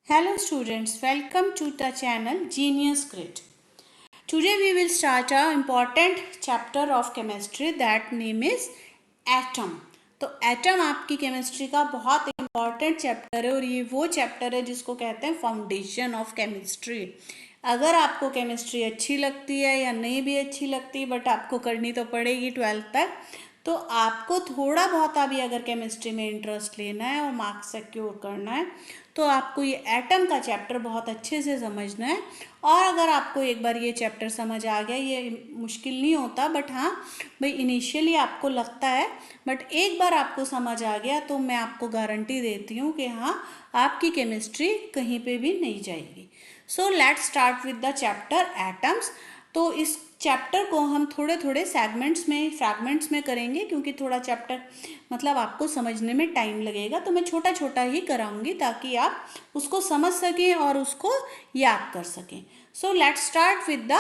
Hello students, welcome to the channel Genius Grid. Today we will start a important chapter of chemistry that name is atom. तो atom आपकी chemistry का बहुत important chapter है और ये वो chapter है जिसको कहते हैं फाउंडेशन ऑफ केमिस्ट्री। अगर आपको केमिस्ट्री अच्छी लगती है या नहीं भी अच्छी लगती बट आपको करनी तो पड़ेगी 12th तक, तो आपको थोड़ा बहुत अभी अगर केमिस्ट्री में इंटरेस्ट लेना है और मार्क्स सिक्योर करना है तो आपको ये एटम का चैप्टर बहुत अच्छे से समझना है। और अगर आपको एक बार ये चैप्टर समझ आ गया, ये मुश्किल नहीं होता बट हाँ भाई इनिशियली आपको लगता है, बट एक बार आपको समझ आ गया तो मैं आपको गारंटी देती हूँ कि हाँ आपकी केमिस्ट्री कहीं पे भी नहीं जाएगी। So let's start with the chapter atoms. तो इस चैप्टर को हम थोड़े थोड़े फ्रैगमेंट्स में करेंगे क्योंकि थोड़ा चैप्टर मतलब आपको समझने में टाइम लगेगा, तो मैं छोटा छोटा ही कराऊंगी ताकि आप उसको समझ सकें और उसको याद कर सकें। So let's start with the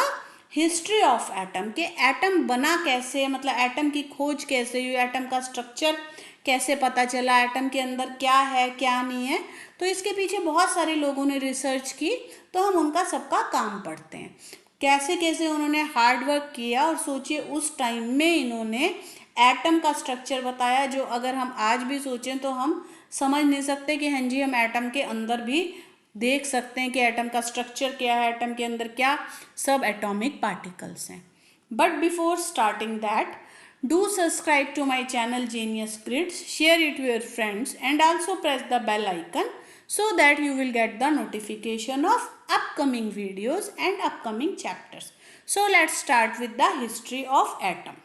history of atom के एटम बना कैसे, मतलब एटम की खोज कैसे हुई, एटम का स्ट्रक्चर कैसे पता चला, एटम के अंदर क्या है क्या नहीं है। तो इसके पीछे बहुत सारे लोगों ने रिसर्च की, तो हम उनका सबका काम पढ़ते हैं कैसे कैसे उन्होंने हार्ड वर्क किया। और सोचिए उस टाइम में इन्होंने एटम का स्ट्रक्चर बताया जो अगर हम आज भी सोचें तो हम समझ नहीं सकते कि हाँ जी हम एटम के अंदर भी देख सकते हैं कि एटम का स्ट्रक्चर क्या है, एटम के अंदर क्या सब एटॉमिक पार्टिकल्स हैं। But before starting that, do subscribe to my channel Genius Grids, share it with your friends and also press the bell icon so that you will get the notification of upcoming videos and upcoming chapters. So let's start with the history of atom.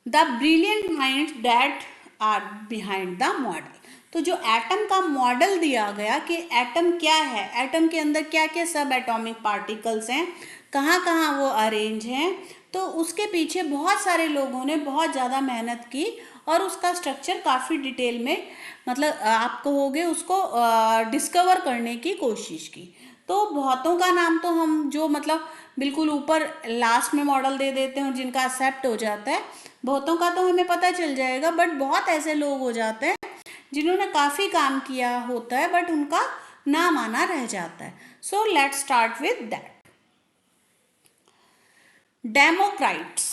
The brilliant minds that are behind the model. तो जो atom का model दिया गया कि atom क्या है, atom के अंदर क्या क्या सब एटॉमिक पार्टिकल्स हैं, कहाँ कहाँ वो अरेंज हैं, तो उसके पीछे बहुत सारे लोगों ने बहुत ज़्यादा मेहनत की और उसका स्ट्रक्चर काफ़ी डिटेल में मतलब आप कहोगे उसको डिस्कवर करने की कोशिश की। तो बहुतों का नाम तो हम जो मतलब बिल्कुल ऊपर लास्ट में मॉडल दे देते हैं और जिनका एक्सेप्ट हो जाता है, बहुतों का तो हमें पता चल जाएगा, बट बहुत ऐसे लोग हो जाते हैं जिन्होंने काफ़ी काम किया होता है बट उनका नाम आना रह जाता है। So let's start with that. Democritus.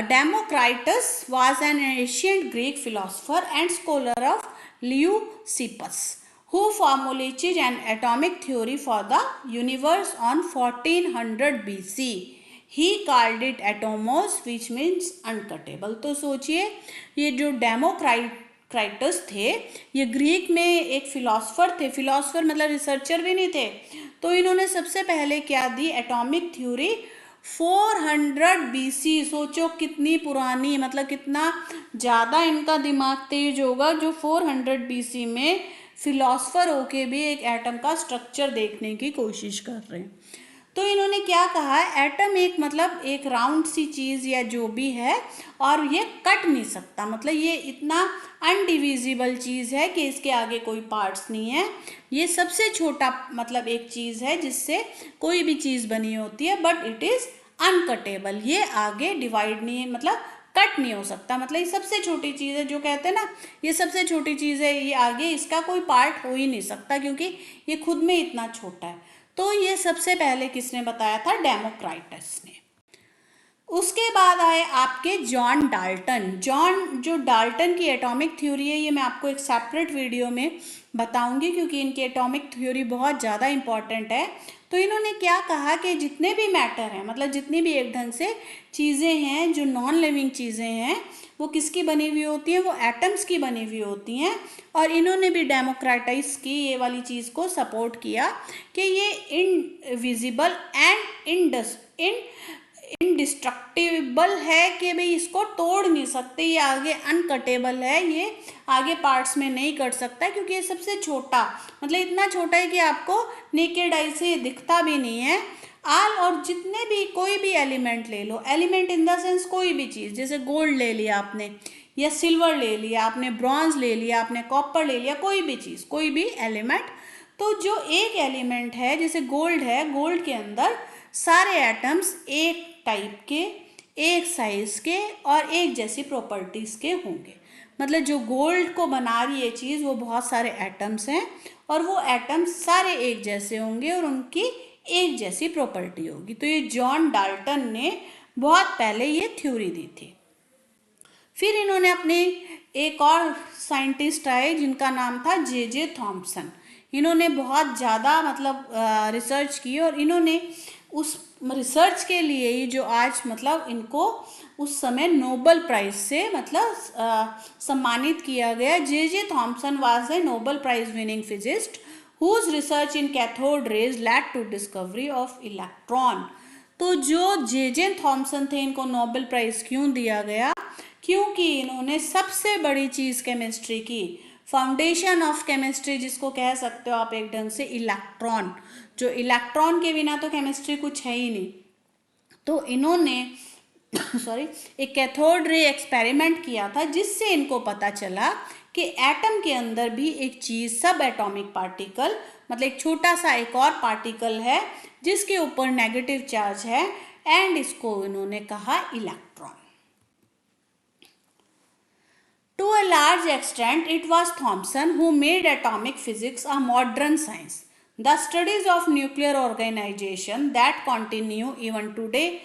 Democritus was an ancient Greek philosopher and scholar of Leucippus, who formulated an atomic theory for the universe on 1400 BC. He called it atomos, which means uncuttable. तो सोचिए ये जो डेमोक्राइटस थे ये Greek में एक philosopher थे, philosopher मतलब रिसर्चर भी नहीं थे। तो इन्होंने सबसे पहले क्या दी, एटॉमिक थ्योरी 400 BC। सोचो कितनी पुरानी, मतलब कितना ज़्यादा इनका दिमाग तेज होगा जो 400 BC में फिलोसफर होके भी एक एटम का स्ट्रक्चर देखने की कोशिश कर रहे हैं। तो इन्होंने क्या कहा, एटम एक मतलब एक राउंड सी चीज़ या जो भी है और ये कट नहीं सकता, मतलब ये इतना अनडिविजिबल चीज़ है कि इसके आगे कोई पार्ट्स नहीं है। ये सबसे छोटा मतलब एक चीज़ है जिससे कोई भी चीज़ बनी होती है, बट इट इज़ अनकटेबल। ये आगे डिवाइड नहीं है, मतलब कट नहीं हो सकता, मतलब ये सबसे छोटी चीज़ है, जो कहते हैं ना ये सबसे छोटी चीज़ है, ये आगे इसका कोई पार्ट हो ही नहीं सकता क्योंकि ये खुद में इतना छोटा है। तो ये सबसे पहले किसने बताया था, डेमोक्राइटस ने। उसके बाद आए आपके जॉन डाल्टन। जो डाल्टन की एटॉमिक थ्योरी है ये मैं आपको एक सेपरेट वीडियो में बताऊंगी क्योंकि इनकी एटॉमिक थ्योरी बहुत ज़्यादा इंपॉर्टेंट है। तो इन्होंने क्या कहा कि जितने भी मैटर हैं, मतलब जितनी भी एक ढंग से चीज़ें हैं जो नॉन लिविंग चीज़ें हैं वो किसकी बनी हुई होती हैं, वो एटम्स की बनी हुई होती हैं। और इन्होंने भी डेमोक्रेटाइज की ये वाली चीज़ को सपोर्ट किया कि ये इनविजिबल एंड इनडिस्ट्रक्टिबल है कि भाई इसको तोड़ नहीं सकते, ये आगे अनकटेबल है, ये आगे पार्ट्स में नहीं कट सकता क्योंकि ये सबसे छोटा मतलब इतना छोटा है कि आपको नेकेड आई से दिखता भी नहीं है। और जितने भी कोई भी एलिमेंट ले लो, एलिमेंट इन द सेंस कोई भी चीज़, जैसे गोल्ड ले लिया आपने या सिल्वर ले लिया आपने, ब्रॉन्ज ले लिया आपने, कॉपर ले लिया, कोई भी चीज़ कोई भी एलिमेंट, तो जो एक एलिमेंट है जैसे गोल्ड है, गोल्ड के अंदर सारे एटम्स एक टाइप के, एक साइज के और एक जैसी प्रॉपर्टीज़ के होंगे। मतलब जो गोल्ड को बना रही है चीज़ वो बहुत सारे एटम्स हैं और वो एटम्स सारे एक जैसे होंगे और उनकी एक जैसी प्रॉपर्टी होगी। तो ये जॉन डाल्टन ने बहुत पहले ये थ्योरी दी थी। फिर इन्होंने अपने एक और साइंटिस्ट आए जिनका नाम था जे थॉम्सन। इन्होंने बहुत ज़्यादा मतलब रिसर्च की और इन्होंने उस रिसर्च के लिए ही जो आज मतलब इनको उस समय नोबेल प्राइज से मतलब सम्मानित किया गया। J Thomson was a Nobel prize winning physicist whose research in cathode rays led to discovery of electron। तो जो जे थॉम्सन थे इनको नोबेल प्राइज क्यों दिया गया? क्योंकि इन्होंने सबसे बड़ी चीज़ केमिस्ट्री की, फाउंडेशन ऑफ केमिस्ट्री जिसको कह सकते हो आप एक ढंग से, इलेक्ट्रॉन। जो इलेक्ट्रॉन के बिना तो केमिस्ट्री कुछ है ही नहीं। तो इन्होंने एक कैथोड रे एक्सपेरिमेंट किया था जिससे इनको पता चला कि एटम के अंदर भी एक चीज़ सब एटॉमिक पार्टिकल मतलब एक छोटा सा एक और पार्टिकल है जिसके ऊपर नेगेटिव चार्ज है एंड इसको इन्होंने कहा electron. To a large extent, it was Thomson who made atomic physics a modern science. The studies of nuclear organization that continue even today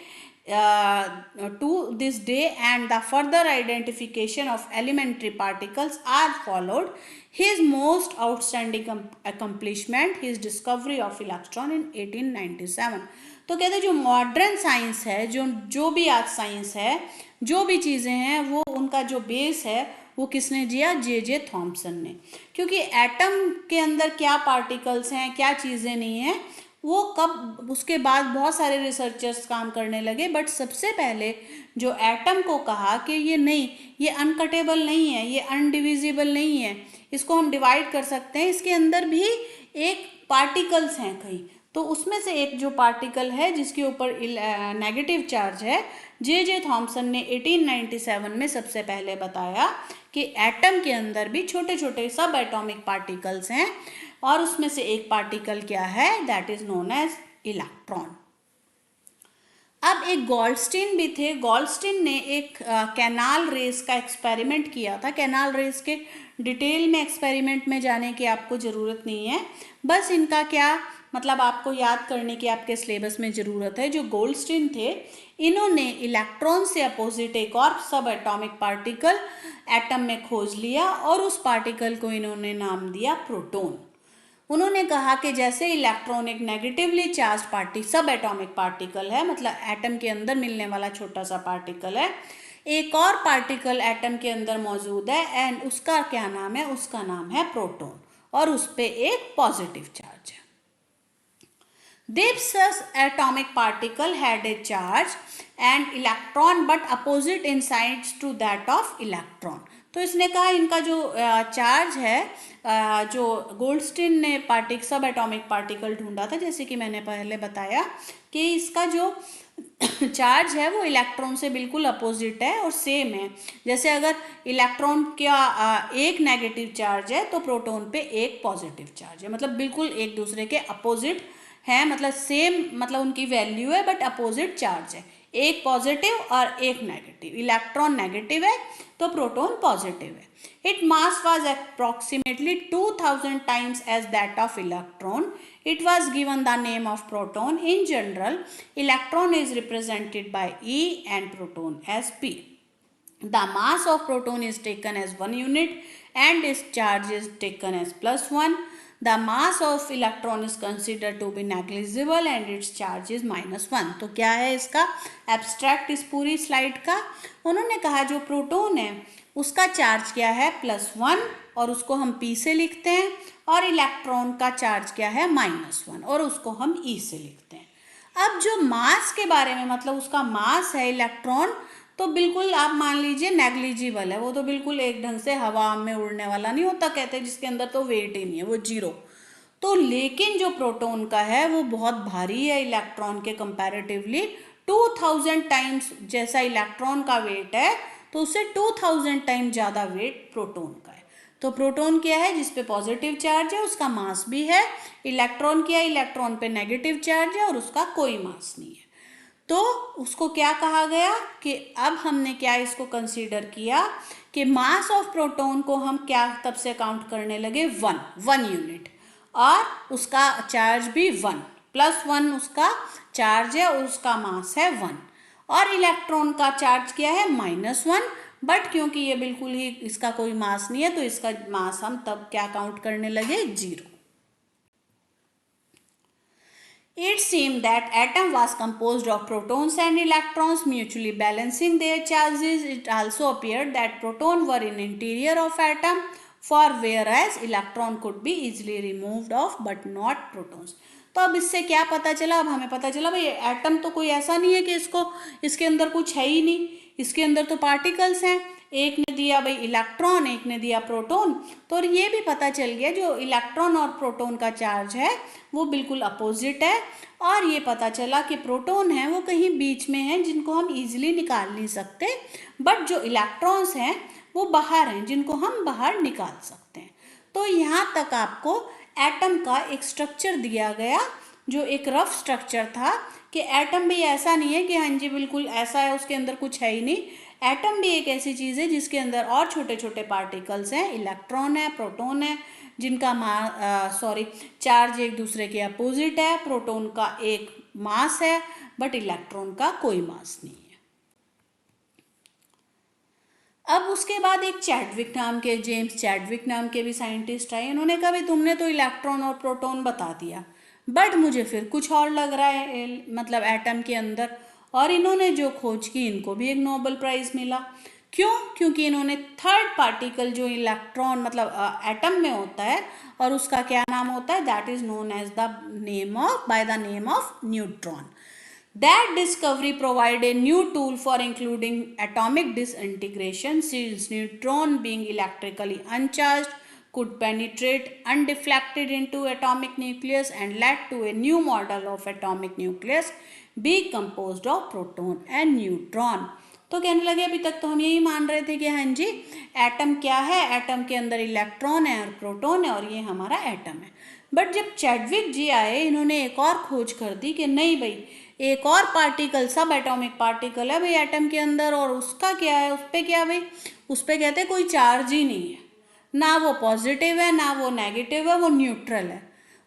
to this day and the further identification of elementary particles are followed. His most outstanding accomplishment, his discovery of electron in 1897. तो कहते हैं जो modern science है, जो भी आज science है, जो भी चीज़ें हैं वो उनका जो बेस है वो किसने दिया? जे थॉम्सन ने। क्योंकि एटम के अंदर क्या पार्टिकल्स हैं, क्या चीज़ें नहीं हैं, वो कब उसके बाद बहुत सारे रिसर्चर्स काम करने लगे, बट सबसे पहले जो एटम को कहा कि ये नहीं, ये अनकटेबल नहीं है, ये अनडिविजिबल नहीं है, इसको हम डिवाइड कर सकते हैं, इसके अंदर भी एक पार्टिकल्स हैं कहीं। तो उसमें से एक जो पार्टिकल है जिसके ऊपर नेगेटिव चार्ज है, जे थॉम्सन ने 1897 में सबसे पहले बताया कि एटम के अंदर भी छोटे छोटे सब एटॉमिक पार्टिकल्स हैं और उसमें से एक पार्टिकल क्या है? That is known as electron. अब एक गोल्डस्टीन भी थे। गोल्डस्टीन ने एक कैनाल रेस का एक्सपेरिमेंट किया था। कैनाल रेस के डिटेल में एक्सपेरिमेंट में जाने की आपको ज़रूरत नहीं है, बस इनका क्या मतलब आपको याद करने की आपके सिलेबस में ज़रूरत है। जो गोल्डस्टीन थे इन्होंने इलेक्ट्रॉन से अपोजिट एक और सब एटॉमिक पार्टिकल एटम में खोज लिया और उस पार्टिकल को इन्होंने नाम दिया प्रोटॉन। उन्होंने कहा कि जैसे इलेक्ट्रॉन एक नेगेटिवली चार्ज सब एटॉमिक पार्टिकल है, मतलब एटम के अंदर मिलने वाला छोटा सा पार्टिकल है, एक और पार्टिकल एटम के अंदर मौजूद है एंड उसका क्या नाम है? उसका नाम है प्रोटॉन और उस पर एक पॉजिटिव चार्ज है। This atomic particle had a charge and electron but opposite in size to that of electron। तो इसने कहा इनका जो चार्ज है, जो गोल्डस्टीन ने सब एटॉमिक पार्टिकल ढूंढा था, जैसे कि मैंने पहले बताया कि इसका जो चार्ज है वो इलेक्ट्रॉन से बिल्कुल अपोजिट है और सेम है। जैसे अगर इलेक्ट्रॉन का एक नेगेटिव चार्ज है तो प्रोटॉन पे एक पॉजिटिव चार्ज है, मतलब बिल्कुल एक दूसरे के अपोजिट है, मतलब सेम, मतलब उनकी वैल्यू है बट अपोजिट चार्ज है, एक पॉजिटिव और एक नेगेटिव। इलेक्ट्रॉन नेगेटिव है तो प्रोटॉन पॉजिटिव है। It mass was approximately 2000 times as that of electron. It was given the name of proton. In general electron is represented by E and proton as P. The mass of proton is taken as 1 unit and its charge is taken as +1. The mass of electron is considered to be negligible and its charge is -1। तो क्या है इसका abstract इस पूरी slide का? उन्होंने कहा जो प्रोटॉन है उसका चार्ज क्या है? +1 और उसको हम P से लिखते हैं, और इलेक्ट्रॉन का चार्ज क्या है? -1 और उसको हम E से लिखते हैं। अब जो मास के बारे में, मतलब उसका मास है इलेक्ट्रॉन, तो बिल्कुल आप मान लीजिए नेग्लिजिबल है, वो तो बिल्कुल एक ढंग से हवा में उड़ने वाला नहीं होता, कहते हैं जिसके अंदर तो वेट ही नहीं है, वो जीरो। तो लेकिन जो प्रोटॉन का है वो बहुत भारी है इलेक्ट्रॉन के कंपैरेटिवली। 2000 टाइम्स जैसा इलेक्ट्रॉन का वेट है तो उससे 2000 टाइम ज़्यादा वेट प्रोटॉन का है। तो प्रोटॉन क्या है? जिस पे पॉजिटिव चार्ज है उसका मास भी है। इलेक्ट्रॉन क्या है? इलेक्ट्रॉन पे नेगेटिव चार्ज है और उसका कोई मास नहीं है। तो उसको क्या कहा गया कि अब हमने क्या इसको कंसीडर किया कि मास ऑफ प्रोटॉन को हम क्या तब से काउंट करने लगे, 1 यूनिट, और उसका चार्ज भी 1 + 1 उसका चार्ज है और उसका मास है 1, और इलेक्ट्रॉन का चार्ज क्या है -1, बट क्योंकि ये बिल्कुल ही इसका कोई मास नहीं है तो इसका मास हम तब क्या काउंट करने लगे, 0. It seemed that atom was composed of protons and electrons mutually balancing their charges. It also appeared that protons were in interior of atom, for whereas electron could be easily removed off but not protons. तो अब इससे क्या पता चला, अब हमें पता चला भाई एटम तो कोई ऐसा नहीं है कि इसके अंदर कुछ है ही नहीं, इसके अंदर तो पार्टिकल्स हैं, एक ने दिया भाई इलेक्ट्रॉन, एक ने दिया प्रोटॉन. तो ये भी पता चल गया जो इलेक्ट्रॉन और प्रोटॉन का चार्ज है वो बिल्कुल अपोजिट है, और ये पता चला कि प्रोटॉन है वो कहीं बीच में है जिनको हम इजीली निकाल नहीं सकते, बट जो इलेक्ट्रॉन्स हैं वो बाहर हैं जिनको हम बाहर निकाल सकते हैं. तो यहाँ तक आपको एटम का एक स्ट्रक्चर दिया गया जो एक रफ स्ट्रक्चर था कि एटम भी ऐसा नहीं है कि हाँ जी बिल्कुल ऐसा है उसके अंदर कुछ है ही नहीं. एटम भी एक ऐसी चीज़ है जिसके अंदर और छोटे छोटे पार्टिकल्स हैं, इलेक्ट्रॉन है, प्रोटॉन है, जिनका चार्ज एक दूसरे के अपोजिट है. प्रोटॉन का एक मास है बट इलेक्ट्रॉन का कोई मास नहीं है. अब उसके बाद एक जेम्स चैडविक नाम के भी साइंटिस्ट आए. इन्होंने कहा भाई तुमने तो इलेक्ट्रॉन और प्रोटॉन बता दिया बट मुझे फिर कुछ और लग रहा है मतलब एटम के अंदर, और इन्होंने जो खोज की इनको भी एक नोबेल प्राइज़ मिला. क्यों? क्योंकि इन्होंने थर्ड पार्टिकल जो इलेक्ट्रॉन मतलब एटम में होता है और उसका क्या नाम होता है, that is known as by the name of neutron. That discovery provided a new tool for including atomic disintegration, since neutron being electrically uncharged could penetrate undeflected into atomic nucleus and led to a new model of atomic nucleus being composed of proton and neutron. तो कहने लगे अभी तक तो हम यही मान रहे थे कि हाँ जी एटम क्या है, एटम के अंदर इलेक्ट्रॉन है और प्रोटॉन है और ये हमारा एटम है. बट जब चैडविक जी आए इन्होंने एक और खोज कर दी कि नहीं भाई एक और पार्टिकल सब एटॉमिक पार्टिकल है भाई एटम के अंदर, और उसका क्या है, उस पर क्या भाई, उस पर कहते हैं कोई चार्ज ही नहीं है, ना वो पॉजिटिव है ना वो नेगेटिव है, वो न्यूट्रल है.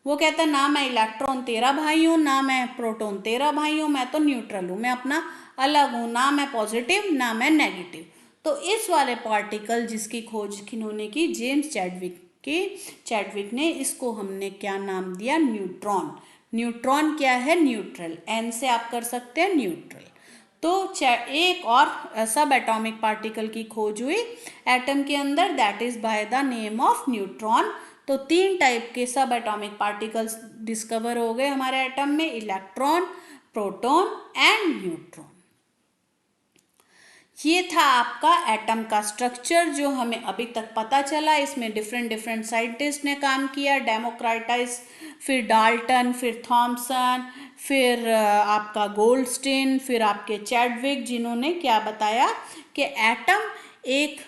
वो कहता है ना मैं इलेक्ट्रॉन तेरा भाई हूँ ना मैं प्रोटॉन तेरा भाई हूँ, मैं तो न्यूट्रल हूँ, मैं अपना अलग हूँ, ना मैं पॉजिटिव ना मैं नेगेटिव. तो इस वाले पार्टिकल जिसकी खोज किन्होंने की, जेम्स चैडविक ने, इसको हमने क्या नाम दिया, न्यूट्रॉन. न्यूट्रॉन क्या है, न्यूट्रल, एन से आप कर सकते हैं न्यूट्रल. तो एक और सब एटॉमिक पार्टिकल की खोज हुई एटम के अंदर, that is by the name of neutron. तो 3 टाइप के सब एटॉमिक पार्टिकल्स डिस्कवर हो गए हमारे एटम में, इलेक्ट्रॉन, प्रोटॉन एंड न्यूट्रॉन. ये था आपका एटम का स्ट्रक्चर जो हमें अभी तक पता चला. इसमें डिफरेंट साइंटिस्ट ने काम किया, डेमोक्राइटिस, फिर डाल्टन, फिर थॉमसन, फिर आपका गोल्डस्टीन, फिर आपके चैडविक, जिन्होंने क्या बताया कि एटम एक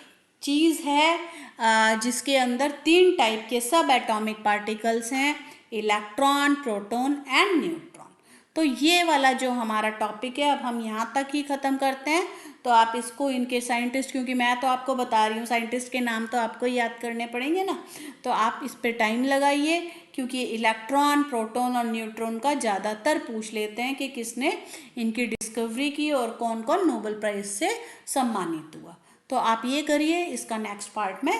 चीज़ है जिसके अंदर 3 टाइप के सब एटॉमिक पार्टिकल्स हैं, इलेक्ट्रॉन, प्रोटॉन एंड न्यूट्रॉन. तो ये वाला जो हमारा टॉपिक है अब हम यहाँ तक ही ख़त्म करते हैं. तो आप इसको इनके साइंटिस्ट, क्योंकि मैं तो आपको बता रही हूँ साइंटिस्ट के नाम तो आपको याद करने पड़ेंगे ना, तो आप इस पे टाइम लगाइए, क्योंकि इलेक्ट्रॉन, प्रोटॉन और न्यूट्रॉन का ज़्यादातर पूछ लेते हैं कि किसने इनकी डिस्कवरी की और कौन कौन नोबेल प्राइज़ से सम्मानित हुआ. तो आप ये करिए, इसका नेक्स्ट पार्ट में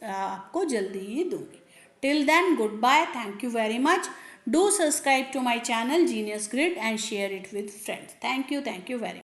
आपको जल्दी ही दूंगी. Till then goodbye, thank you very much. Do subscribe to my channel Genius Grid and share it with friends. Thank you very much.